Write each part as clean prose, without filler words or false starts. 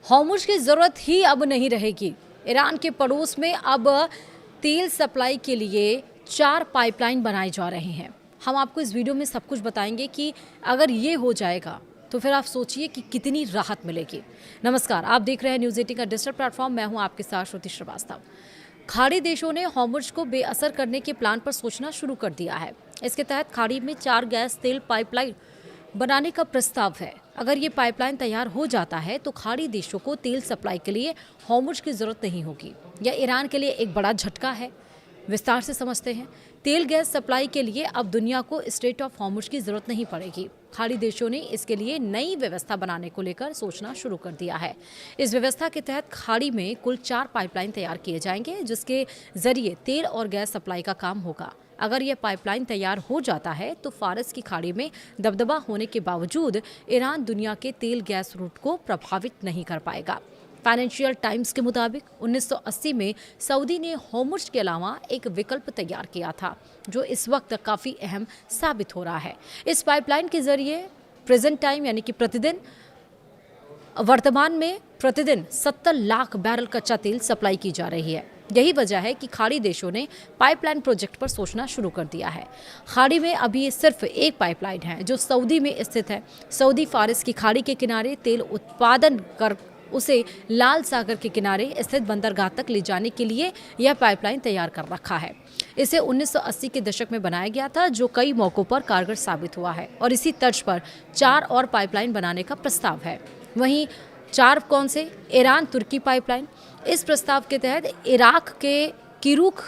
Hormuz की ज़रूरत ही अब नहीं रहेगी। ईरान के पड़ोस में अब तेल सप्लाई के लिए 4 पाइपलाइन बनाए जा रहे हैं। हम आपको इस वीडियो में सब कुछ बताएंगे कि अगर ये हो जाएगा तो फिर आप सोचिए कि कितनी राहत मिलेगी। नमस्कार, आप देख रहे हैं न्यूज़ 18 का डिजिटल प्लेटफॉर्म। मैं हूं आपके साथ श्रुति श्रीवास्तव। खाड़ी देशों ने हॉर्मुज़ को बेअसर करने के प्लान पर सोचना शुरू कर दिया है। इसके तहत खाड़ी में 4 गैस तेल पाइपलाइन बनाने का प्रस्ताव है। अगर ये पाइपलाइन तैयार हो जाता है तो खाड़ी देशों को तेल सप्लाई के लिए हॉर्मुज़ की जरूरत नहीं होगी। यह ईरान के लिए एक बड़ा झटका है। विस्तार से समझते हैं। तेल गैस सप्लाई के लिए अब दुनिया को स्ट्रेट ऑफ हॉर्मुज़ की जरूरत नहीं पड़ेगी। खाड़ी देशों ने इसके लिए नई व्यवस्था बनाने को लेकर सोचना शुरू कर दिया है। इस व्यवस्था के तहत खाड़ी में कुल 4 पाइपलाइन तैयार किए जाएंगे, जिसके जरिए तेल और गैस सप्लाई का काम होगा। अगर यह पाइपलाइन तैयार हो जाता है तो फारस की खाड़ी में दबदबा होने के बावजूद ईरान दुनिया के तेल गैस रूट को प्रभावित नहीं कर पाएगा। फाइनेंशियल टाइम्स के मुताबिक 1980 में सऊदी ने हॉर्मुज़ के अलावा एक विकल्प तैयार किया था, जो इस वक्त काफ़ी अहम साबित हो रहा है। इस पाइपलाइन के जरिए प्रेजेंट टाइम यानी कि वर्तमान में प्रतिदिन 70 लाख बैरल कच्चा तेल सप्लाई की जा रही है। यही वजह है कि खाड़ी देशों ने पाइपलाइन प्रोजेक्ट पर सोचना शुरू कर दिया है। खाड़ी में अभी सिर्फ एक पाइपलाइन है जो सऊदी में स्थित है। सऊदी फारस की खाड़ी के किनारे तेल उत्पादन कर उसे लाल सागर के किनारे स्थित बंदरगाह तक ले जाने के लिए यह पाइपलाइन तैयार कर रखा है। इसे 1980 के दशक में बनाया गया था, जो कई मौकों पर कारगर साबित हुआ है। और इसी तर्ज पर 4 और पाइपलाइन बनाने का प्रस्ताव है। वहीं 4 कौन से? ईरान तुर्की पाइपलाइन। इस प्रस्ताव के तहत इराक के किरूक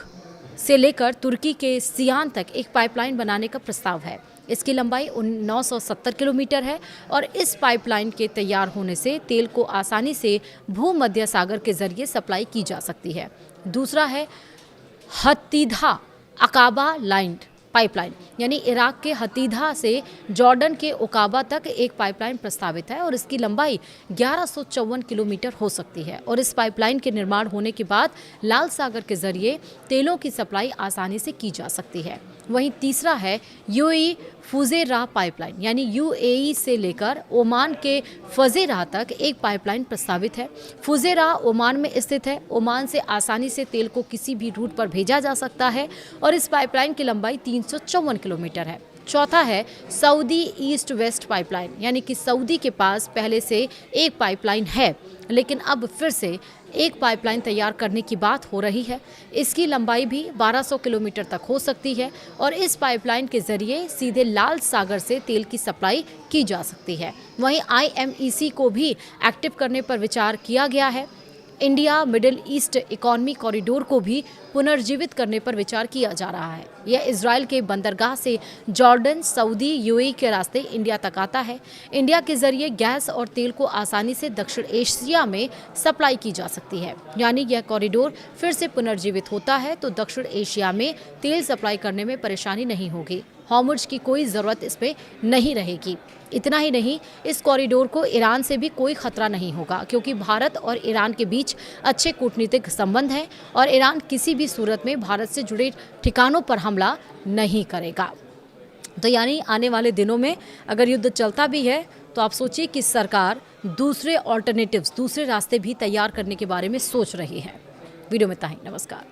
से लेकर तुर्की के सियान तक एक पाइपलाइन बनाने का प्रस्ताव है। इसकी लंबाई 970 किलोमीटर है और इस पाइपलाइन के तैयार होने से तेल को आसानी से भूमध्य सागर के जरिए सप्लाई की जा सकती है। दूसरा है हतीदा अकाबा लाइन पाइपलाइन, यानी इराक के हतीदा से जॉर्डन के उकाबा तक एक पाइपलाइन प्रस्तावित है और इसकी लंबाई 1154 किलोमीटर हो सकती है। और इस पाइपलाइन के निर्माण होने के बाद लाल सागर के जरिए तेलों की सप्लाई आसानी से की जा सकती है। वहीं तीसरा है यूएई फुजेराह पाइपलाइन, यानी यूएई से लेकर ओमान के फजेराह तक एक पाइपलाइन प्रस्तावित है। फुजेराह ओमान में स्थित है। ओमान से आसानी से तेल को किसी भी रूट पर भेजा जा सकता है और इस पाइपलाइन की लंबाई 354 किलोमीटर है। चौथा है सऊदी ईस्ट वेस्ट पाइपलाइन, यानी कि सऊदी के पास पहले से एक पाइपलाइन है, लेकिन अब फिर से एक पाइपलाइन तैयार करने की बात हो रही है। इसकी लंबाई भी 1200 किलोमीटर तक हो सकती है और इस पाइपलाइन के जरिए सीधे लाल सागर से तेल की सप्लाई की जा सकती है। वहीं IMEC को भी एक्टिव करने पर विचार किया गया है। India middle east economy corridor को भी पुनर्जीवित करने पर विचार किया जा रहा है। यह इजराइल के बंदरगाह से जॉर्डन, सऊदी, यूएई के रास्ते इंडिया तक आता है। इंडिया के जरिए गैस और तेल को आसानी से दक्षिण एशिया में सप्लाई की जा सकती है। यानी यह कॉरिडोर फिर से पुनर्जीवित होता है तो दक्षिण एशिया में तेल सप्लाई करने में परेशानी नहीं होगी। हॉर्मुज़ की कोई ज़रूरत इसमें नहीं रहेगी। इतना ही नहीं, इस कॉरिडोर को ईरान से भी कोई खतरा नहीं होगा, क्योंकि भारत और ईरान के बीच अच्छे कूटनीतिक संबंध हैं और ईरान किसी भी सूरत में भारत से जुड़े ठिकानों पर हमला नहीं करेगा। तो यानी आने वाले दिनों में अगर युद्ध चलता भी है तो आप सोचिए कि सरकार दूसरे ऑल्टरनेटिव्स, दूसरे रास्ते भी तैयार करने के बारे में सोच रही है। वीडियो में इतना ही। नमस्कार।